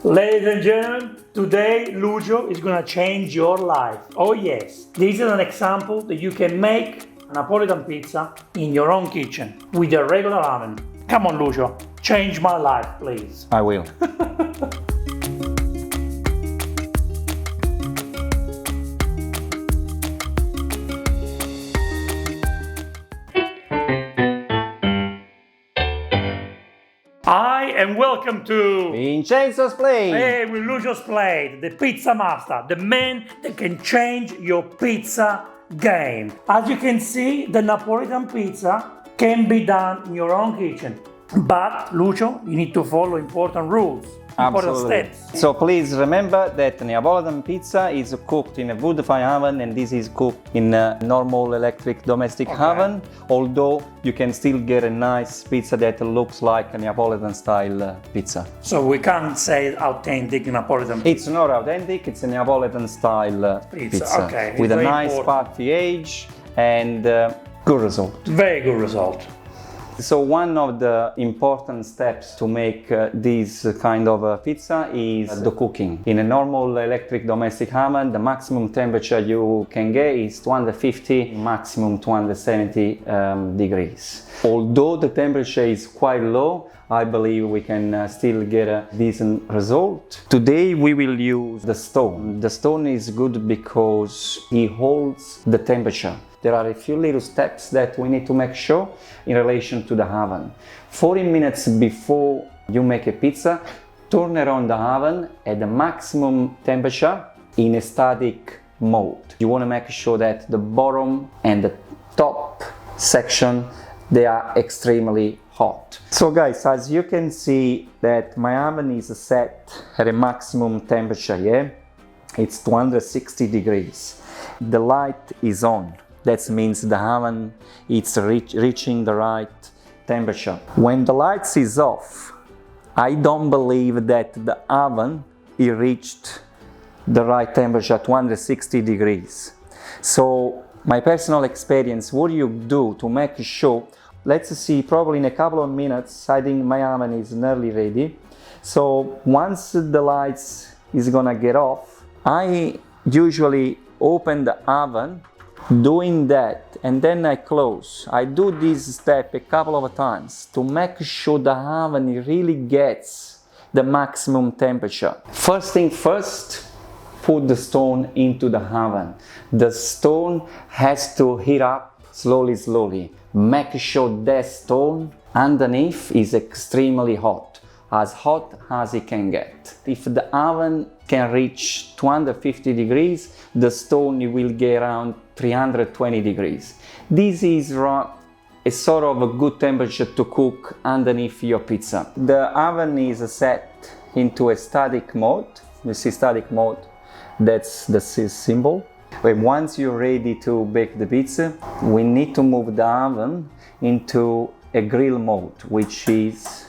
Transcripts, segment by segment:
Ladies and gentlemen, today Lucio is gonna change your life. Oh yes, this is an example that you can make a Napolitan pizza in your own kitchen with a regular oven. Come on Lucio, change my life please. I will. Hi and welcome to Vincenzo's Plate! Hey, with Lucio's Plate, the pizza master, the man that can change your pizza game. As you can see, the Napolitan pizza can be done in your own kitchen. But, Lucio, you need to follow important rules, important steps. So please remember that Neapolitan pizza is cooked in a wood-fired oven, and this is cooked in a normal electric domestic oven, although you can still get a nice pizza that looks like a Neapolitan style pizza. So we can't say authentic Napolitan pizza. It's not authentic, it's a Neapolitan style pizza. Okay. With a nice party age and good result. Very good result. So one of the important steps to make this kind of pizza is the cooking. In a normal electric domestic oven, the maximum temperature you can get is 250, maximum 270 degrees. Although the temperature is quite low, I believe we can still get a decent result. Today we will use the stone. The stone is good because it holds the temperature. There are a few little steps that we need to make sure in relation to the oven. 40 minutes before you make a pizza, turn around the oven at the maximum temperature in a static mode. You want to make sure that the bottom and the top section, they are extremely hot. So guys, as you can see that my oven is set at a maximum temperature, yeah? It's 260 degrees. The light is on. That means the oven is reaching the right temperature. When the lights is off, I don't believe that the oven reached the right temperature, 260 degrees. So my personal experience, what you do to make sure, let's see, probably in a couple of minutes, I think my oven is nearly ready. So once the lights is gonna get off, I usually open the oven, doing that, and then I close. I do this step a couple of times to make sure the oven really gets the maximum temperature. First thing first, put the stone into the oven. The stone has to heat up slowly. Make sure that stone underneath is extremely hot as it can get. If the oven can reach 250 degrees, the stone will get around 320 degrees. This is a sort of a good temperature to cook underneath your pizza. The oven is set into a static mode. You see static mode, that's the symbol. But once you're ready to bake the pizza, we need to move the oven into a grill mode, which is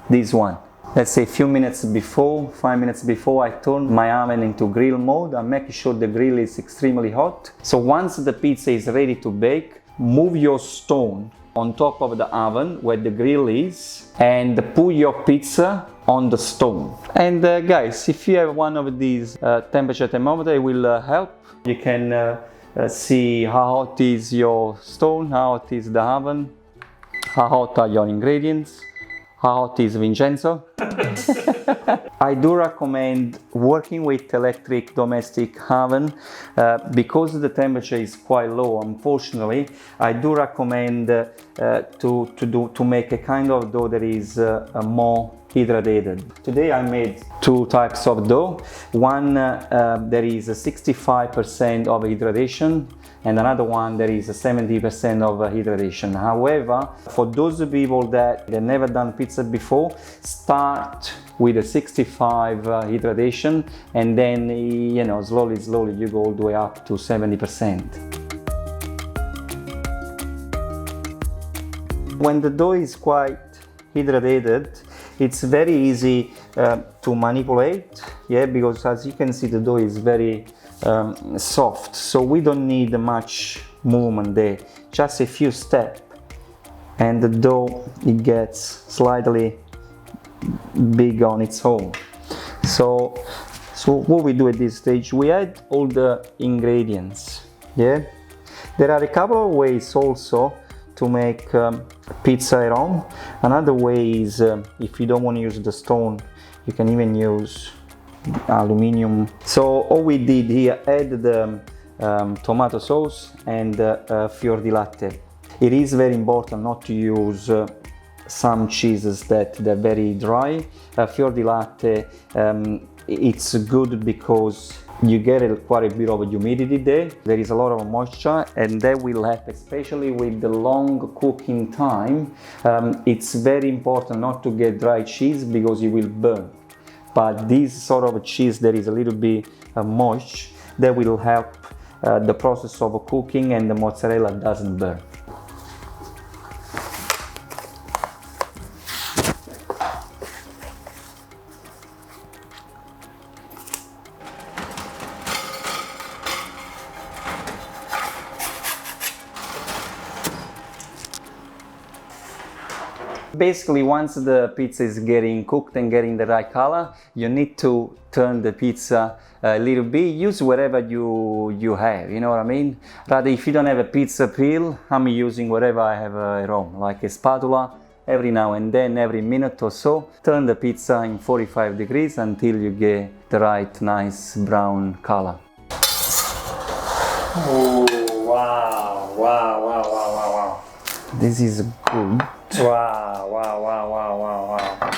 this one. Let's say a few minutes before, 5 minutes before, I turn my oven into grill mode. I'm making sure the grill is extremely hot. So once the pizza is ready to bake, move your stone on top of the oven where the grill is and put your pizza on the stone. And guys, if you have one of these temperature thermometer, it will help. You can see how hot is your stone, how hot is the oven, how hot are your ingredients. How hot is Vincenzo? I do recommend working with electric domestic oven because the temperature is quite low. Unfortunately, I do recommend to make a kind of dough that is more hydrated. Today I made two types of dough. One there is a 65% of hydration, and another one there is a 70% of hydration. However, for those people that have never done pizza before, start with a 65 hydration, and then slowly you go all the way up to 70%. When the dough is quite hydrated, it's very easy to manipulate, yeah, because as you can see the dough is very soft, so we don't need much movement there, just a few steps and the dough it gets slightly big on its own. So what we do at this stage, we add all the ingredients. Yeah, there are a couple of ways also to make pizza at home. Another way is if you don't want to use the stone, you can even use aluminium. So all we did here, add the tomato sauce and fior di latte. It is very important not to use some cheeses that they're very dry. Fior di latte, it's good because you get quite a bit of humidity there. There is a lot of moisture, and that will help, especially with the long cooking time. It's very important not to get dry cheese because you will burn. But this sort of cheese that is a little bit moist, that will help the process of cooking, and the mozzarella doesn't burn. Basically, once the pizza is getting cooked and getting the right color, you need to turn the pizza a little bit. Use whatever you have, you know what I mean? Rather, if you don't have a pizza peel, I'm using whatever I have at home, like a spatula. Every now and then, every minute or so, turn the pizza in 45 degrees until you get the right nice brown color. Oh, wow, wow, wow, wow, wow, wow. This is good. Wow, wow, wow, wow, wow, wow.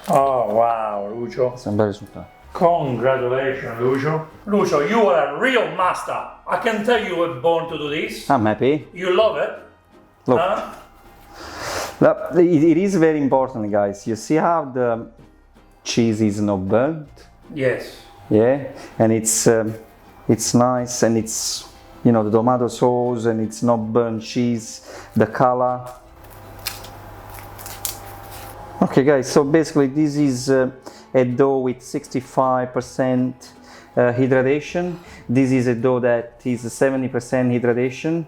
Oh, wow, Lucio. Sembra risultato. Congratulations, Lucio. Lucio, you are a real master. I can tell you were born to do this. I'm happy. You love it. Look. Huh? It is very important, guys. You see how the cheese is not burnt? Yes. Yeah, and it's nice, and it's, you know, the tomato sauce, and it's not burnt cheese, the color. Okay guys, so basically this is a dough with 65% hydration. This is a dough that is 70% hydration.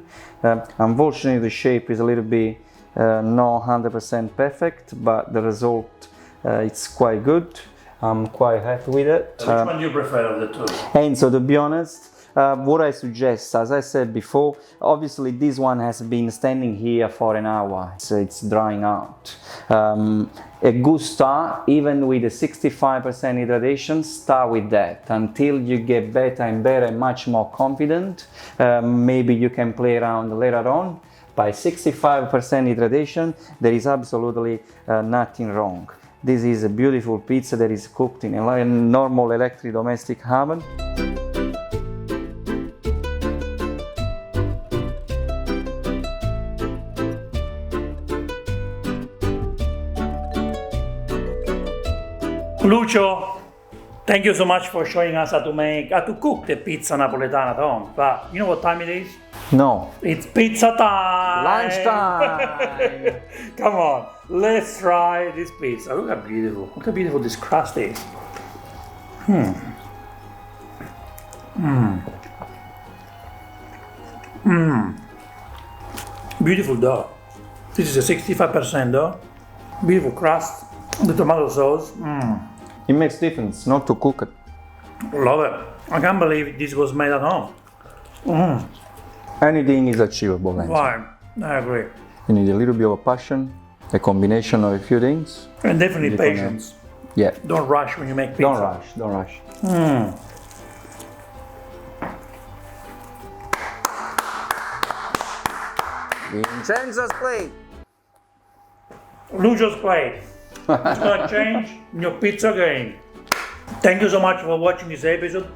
Unfortunately, the shape is a little bit not 100% perfect, but the result it's quite good. I'm quite happy with it. Which one do you prefer of the two? And so, to be honest, what I suggest, as I said before, obviously this one has been standing here for an hour, so it's drying out. A good start, even with a 65% hydration, start with that until you get better and better and much more confident. Maybe you can play around later on. By 65% hydration, there is absolutely nothing wrong. This is a beautiful pizza that is cooked in a normal electric domestic oven. Lucio, thank you so much for showing us how to cook the pizza Napoletana at home. But you know what time it is? No. It's pizza time! Lunchtime! Come on, let's try this pizza. Look how beautiful this crust is. Beautiful dough. This is a 65% dough. Beautiful crust. The tomato sauce. It makes difference not to cook it. Love it. I can't believe this was made at home. Anything is achievable. Fine, I agree. You need a little bit of passion, a combination of a few things. And definitely patience. Yeah. Don't rush when you make pizza. Don't rush. Vincenzo's plate. Lucio's plate. It's gonna change your pizza game. Thank you so much for watching this episode.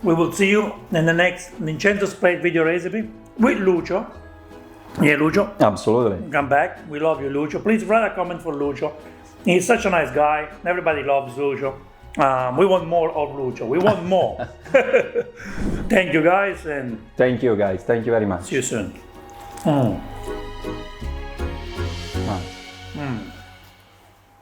We will see you in the next Vincenzo's plate video recipe with Lucio. Yeah, Lucio. Absolutely. Come back. We love you, Lucio. Please write a comment for Lucio. He's such a nice guy. Everybody loves Lucio. We want more of Lucio. We want more. Thank you, guys, and thank you, guys. Thank you very much. see you soon.